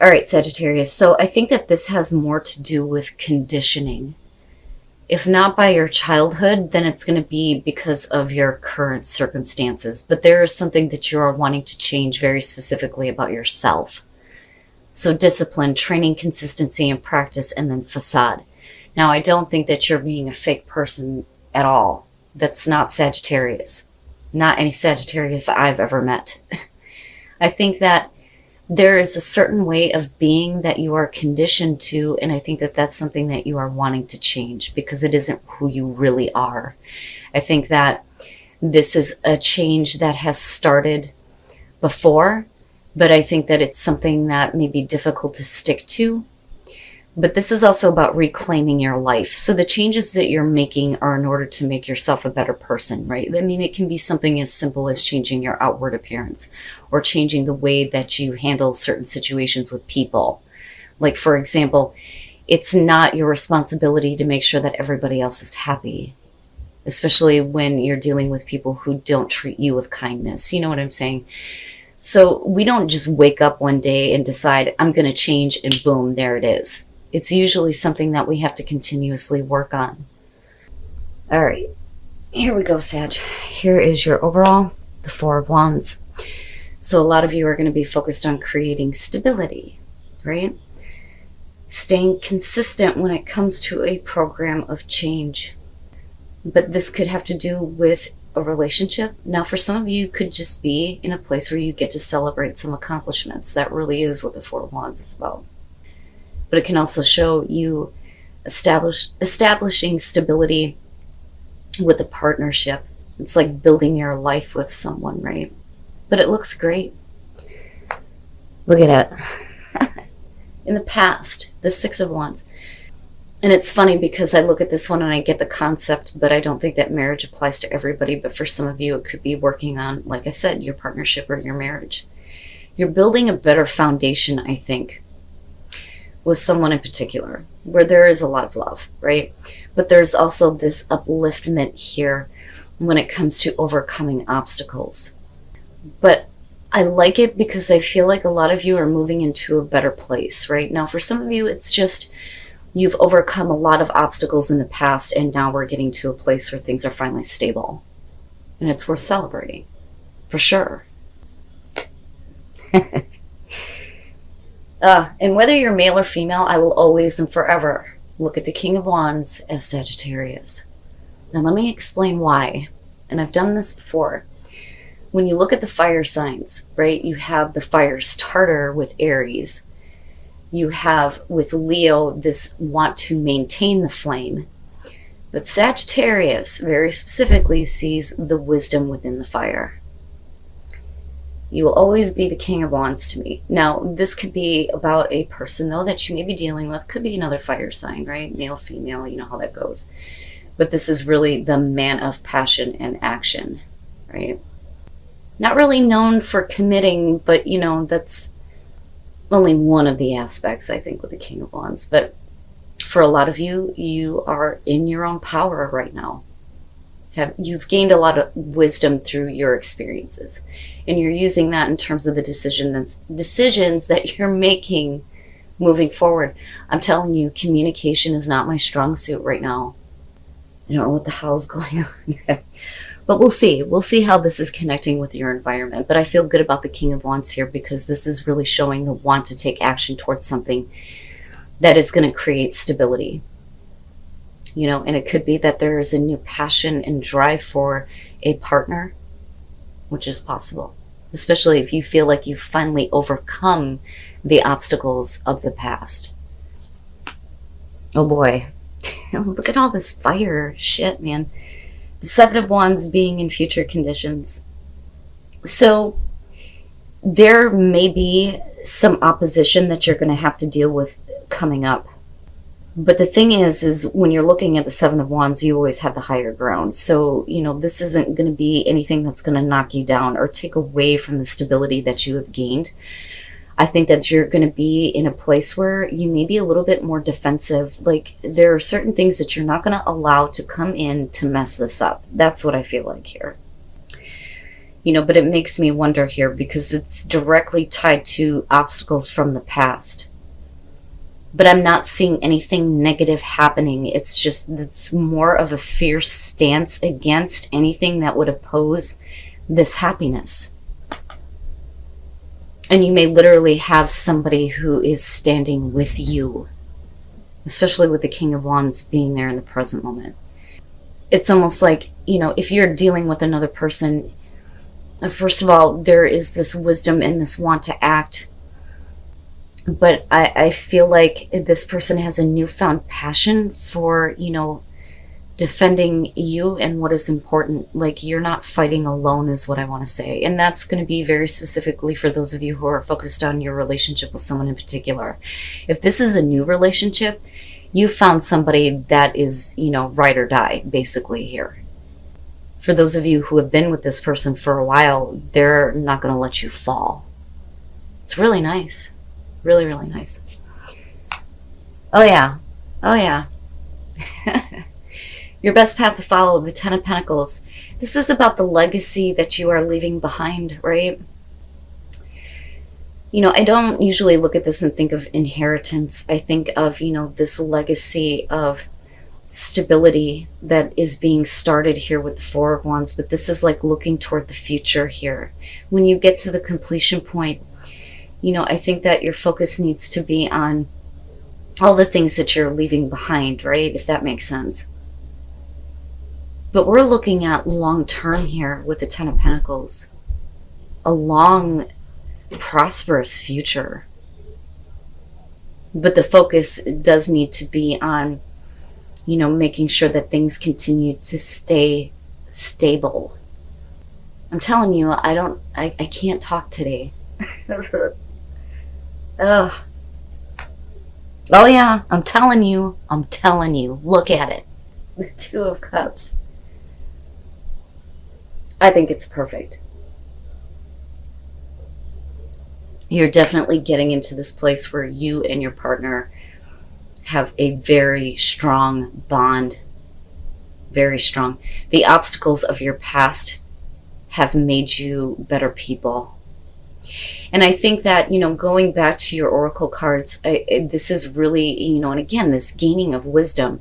All right, Sagittarius. So I think that this has more to do with conditioning. If not by your childhood, then it's going to be because of your current circumstances. But there is something that you are wanting to change very specifically about yourself. So discipline, training, consistency, and practice, and then facade. Now, I don't think that you're being a fake person at all. That's not Sagittarius. Not any Sagittarius I've ever met. I think that there is a certain way of being that you are conditioned to, and I think that that's something that you are wanting to change because it isn't who you really are. I think that this is a change that has started before, but I think that it's something that may be difficult to stick to. But this is also about reclaiming your life. So the changes that you're making are in order to make yourself a better person, right? I mean, it can be something as simple as changing your outward appearance or changing the way that you handle certain situations with people. Like, for example, it's not your responsibility to make sure that everybody else is happy, especially when you're dealing with people who don't treat you with kindness. You know what I'm saying? So we don't just wake up one day and decide, I'm going to change, and boom, there it is. It's usually something that we have to continuously work on. All right, here we go, Sag. Here is your overall, the Four of Wands. So a lot of you are going to be focused on creating stability, right? Staying consistent when it comes to a program of change. But this could have to do with a relationship. Now, for some of you, could just be in a place where you get to celebrate some accomplishments. That really is what the Four of Wands is about. But it can also show you establishing stability with a partnership. It's like building your life with someone, right? But it looks great. Look at it. In the past, the Six of Wands. And it's funny because I look at this one and I get the concept, but I don't think that marriage applies to everybody. But for some of you, it could be working on, like I said, your partnership or your marriage. You're building a better foundation, I think, with someone in particular, where there is a lot of love, right? But there's also this upliftment here when it comes to overcoming obstacles. But I like it because I feel like a lot of you are moving into a better place, right? Now, for some of you, it's just you've overcome a lot of obstacles in the past, and now we're getting to a place where things are finally stable. And it's worth celebrating, for sure. And whether you're male or female, I will always and forever look at the King of Wands as Sagittarius. Now let me explain why. And I've done this before. When you look at the fire signs, right, you have the fire starter with Aries. You have with Leo this want to maintain the flame. But Sagittarius very specifically sees the wisdom within the fire. You will always be the King of Wands to me. Now, this could be about a person, though, that you may be dealing with. Could be another fire sign, right? Male, female, you know how that goes. But this is really the man of passion and action, right? Not really known for committing, but, you know, that's only one of the aspects, I think, with the King of Wands. But for a lot of you, you are in your own power right now. You've gained a lot of wisdom through your experiences, and you're using that in terms of the decisions that you're making moving forward. I'm telling you, communication is not my strong suit right now. I don't know what the hell is going on. But we'll see. We'll see how this is connecting with your environment. But I feel good about the King of Wands here because this is really showing the want to take action towards something that is going to create stability. You know, and it could be that there is a new passion and drive for a partner, which is possible, especially if you feel like you've finally overcome the obstacles of the past. Oh boy, look at all this fire shit, man. The Seven of Wands being in future conditions. So there may be some opposition that you're going to have to deal with coming up. But the thing is when you're looking at the Seven of Wands, you always have the higher ground. So, you know, this isn't going to be anything that's going to knock you down or take away from the stability that you have gained. I think that you're going to be in a place where you may be a little bit more defensive. Like, there are certain things that you're not going to allow to come in to mess this up. That's what I feel like here. But it makes me wonder here because it's directly tied to obstacles from the past. But I'm not seeing anything negative happening. It's more of a fierce stance against anything that would oppose this happiness. And you may literally have somebody who is standing with you, especially with the King of Wands being there in the present moment. It's almost like, if you're dealing with another person, first of all, there is this wisdom and this want to act. But I feel like this person has a newfound passion for, defending you and what is important. Like, you're not fighting alone is what I want to say. And that's going to be very specifically for those of you who are focused on your relationship with someone in particular. If this is a new relationship, you found somebody that is, ride or die, basically here. For those of you who have been with this person for a while, they're not going to let you fall. It's really nice. Really, really nice. Oh yeah. Oh yeah. Your best path to follow, the Ten of Pentacles. This is about the legacy that you are leaving behind, right? I don't usually look at this and think of inheritance. I think of, this legacy of stability that is being started here with the Four of Wands. But this is like looking toward the future here. When you get to the completion point, I think that your focus needs to be on all the things that you're leaving behind, right? If that makes sense. But we're looking at long term here with the Ten of Pentacles. A long, prosperous future. But the focus does need to be on, making sure that things continue to stay stable. I'm telling you, I can't talk today. Ugh. Oh yeah, I'm telling you, look at it. The Two of Cups. I think it's perfect. You're definitely getting into this place where you and your partner have a very strong bond. Very strong. The obstacles of your past have made you better people. And I think that, going back to your oracle cards, this is really, and again, this gaining of wisdom,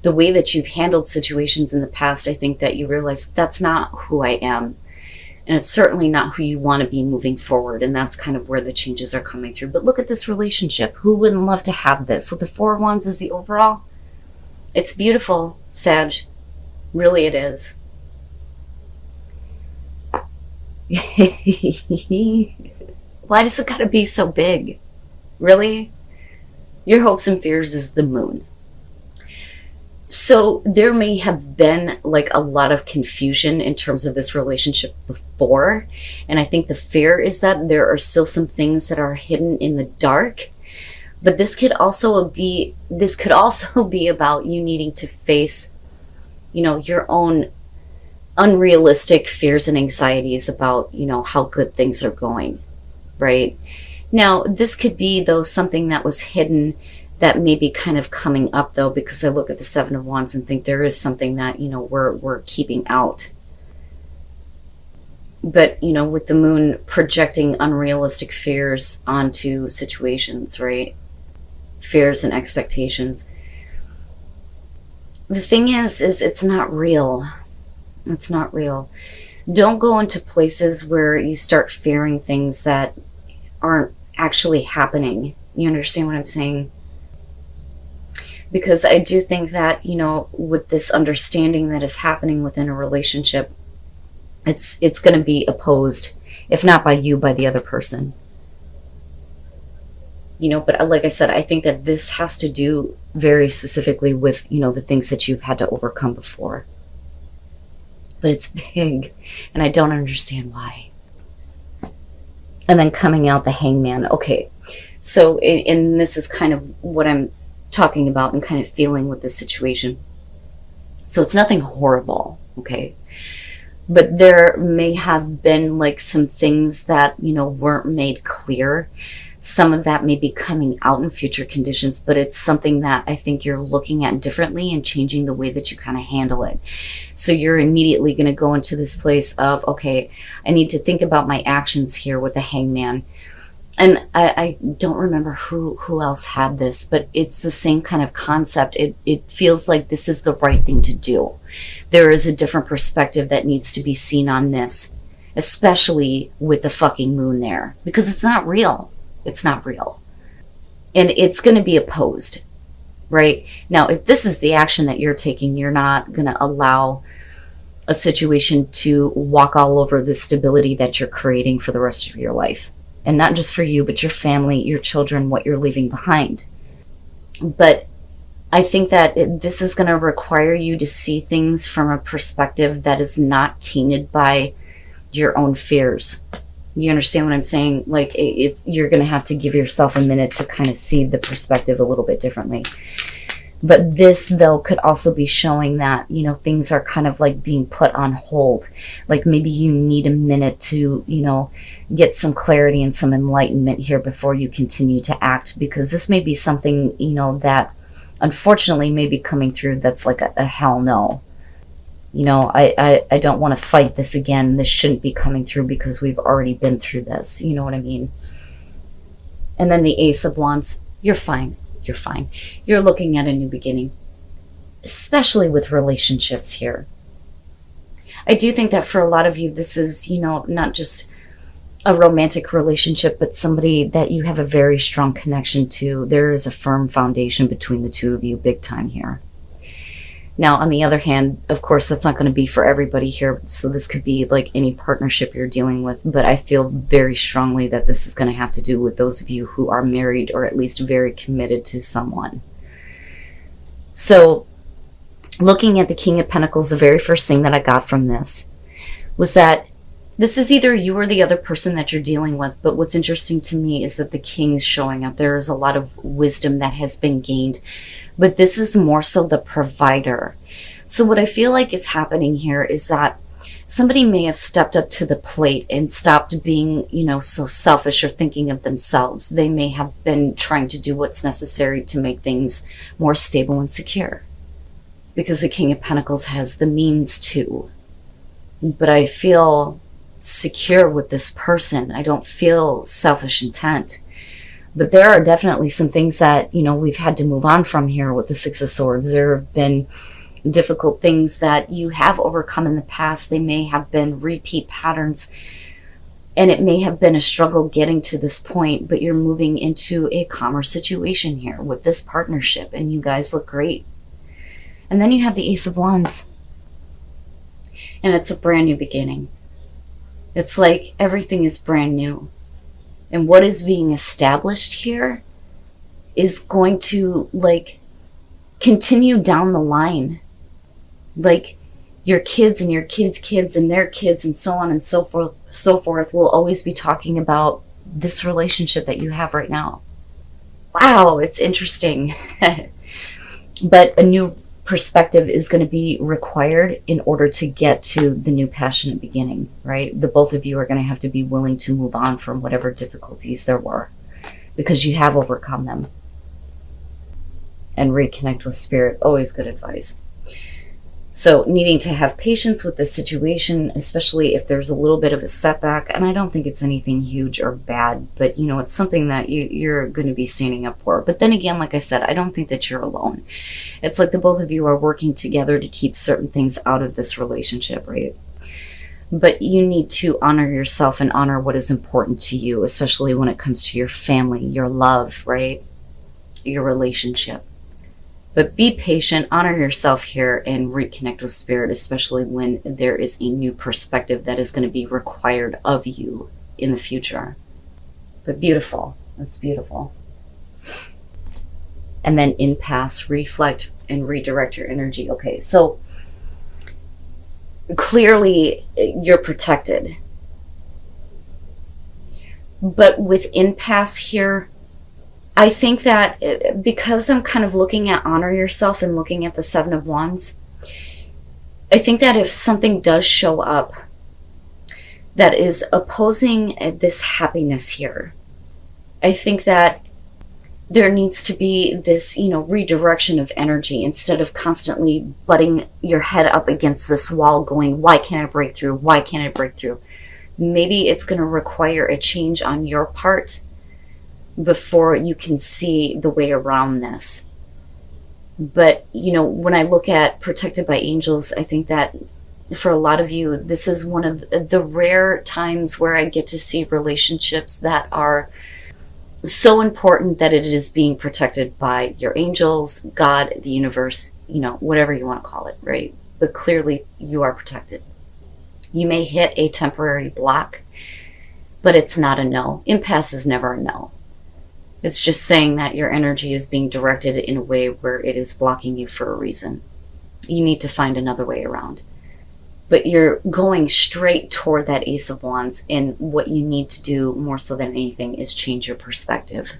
the way that you've handled situations in the past, I think that you realize that's not who I am. And it's certainly not who you want to be moving forward. And that's kind of where the changes are coming through. But look at this relationship. Who wouldn't love to have this? With the Four of Wands is the overall. It's beautiful, Sag. Really it is. Why does it gotta be so big? Really? Your hopes and fears is the Moon. So there may have been like a lot of confusion in terms of this relationship before. And I think the fear is that there are still some things that are hidden in the dark. But this could also be about you needing to face, your own unrealistic fears and anxieties about, how good things are going, right? Now, this could be, though, something that was hidden that may be kind of coming up, though, because I look at the Seven of Wands and think there is something that, we're keeping out. But, with the Moon projecting unrealistic fears onto situations, right? Fears and expectations. The thing is it's not real. It's not real. Don't go into places where you start fearing things that aren't actually happening. You understand what I'm saying? Because I do think that, with this understanding that is happening within a relationship, it's going to be opposed, if not by you, by the other person. But like I said, I think that this has to do very specifically with, the things that you've had to overcome before. But it's big, and I don't understand why. And then coming out the Hangman. Okay, so, and this is kind of what I'm talking about and kind of feeling with this situation. So it's nothing horrible, okay? But there may have been like some things that, weren't made clear Some of that may be coming out in future conditions, but it's something that I think you're looking at differently and changing the way that you kind of handle it. So you're immediately going to go into this place of, okay, I need to think about my actions here with the Hangman. And I don't remember who else had this, but it's the same kind of concept. It feels like this is the right thing to do. There is a different perspective that needs to be seen on this, especially with the fucking moon there, because it's not real. It's not real. And it's going to be opposed, right? Now, if this is the action that you're taking, you're not going to allow a situation to walk all over the stability that you're creating for the rest of your life. And not just for you, but your family, your children, what you're leaving behind. But I think that this is going to require you to see things from a perspective that is not tainted by your own fears. You understand what I'm saying? Like, you're going to have to give yourself a minute to kind of see the perspective a little bit differently. But this, though, could also be showing that, you know, things are kind of like being put on hold. Like maybe you need a minute to, you know, get some clarity and some enlightenment here before you continue to act. Because this may be something, you know, that unfortunately may be coming through that's like a hell no. You know, I don't want to fight this again. This shouldn't be coming through because we've already been through this. You know what I mean? And then the Ace of Wands, you're fine. You're fine. You're looking at a new beginning, especially with relationships here. I do think that for a lot of you, this is, you know, not just a romantic relationship, but somebody that you have a very strong connection to. There is a firm foundation between the two of you, big time here. Now, on the other hand, of course, that's not going to be for everybody here. So this could be like any partnership you're dealing with. But I feel very strongly that this is going to have to do with those of you who are married or at least very committed to someone. So looking at the King of Pentacles, the very first thing that I got from this was that this is either you or the other person that you're dealing with. But what's interesting to me is that the King's showing up. There is a lot of wisdom that has been gained. But this is more so the provider. So what I feel like is happening here is that somebody may have stepped up to the plate and stopped being, you know, so selfish or thinking of themselves. They may have been trying to do what's necessary to make things more stable and secure. Because the King of Pentacles has the means to. But I feel secure with this person. I don't feel selfish intent. But there are definitely some things that, you know, we've had to move on from here with the Six of Swords. There have been difficult things that you have overcome in the past. They may have been repeat patterns. And it may have been a struggle getting to this point, but you're moving into a calmer situation here with this partnership. And you guys look great. And then you have the Ace of Wands. And it's a brand new beginning. It's like everything is brand new. And what is being established here is going to, like, continue down the line. Like, your kids and your kids' kids and their kids and so on and so forth will always be talking about this relationship that you have right now. Wow, it's interesting. But a new perspective is going to be required in order to get to the new passionate beginning, right? The both of you are going to have to be willing to move on from whatever difficulties there were, because you have overcome them. And reconnect with spirit, always good advice. So needing to have patience with this situation, especially if there's a little bit of a setback. And I don't think it's anything huge or bad, but you know, it's something that you're going to be standing up for. But then again, like I said, I don't think that you're alone. It's like the both of you are working together to keep certain things out of this relationship, right? But you need to honor yourself and honor what is important to you, especially when it comes to your family, your love, right? Your relationship. But be patient, honor yourself here, and reconnect with spirit, especially when there is a new perspective that is going to be required of you in the future. But beautiful. That's beautiful. And then impasse, reflect, and redirect your energy. Okay, so clearly you're protected. But with impasse here, I think that because I'm kind of looking at honor yourself and looking at the Seven of Wands, I think that if something does show up that is opposing this happiness here, I think that there needs to be this, redirection of energy instead of constantly butting your head up against this wall going, why can't I break through? Why can't I break through? Maybe it's going to require a change on your part before you can see the way around this. But, when I look at protected by angels, I think that for a lot of you, this is one of the rare times where I get to see relationships that are so important that it is being protected by your angels, God, the universe, whatever you want to call it, right? But clearly you are protected. You may hit a temporary block, but it's not a no. Impasse is never a no. It's just saying that your energy is being directed in a way where it is blocking you for a reason. You need to find another way around. But you're going straight toward that Ace of Wands, and what you need to do more so than anything is change your perspective.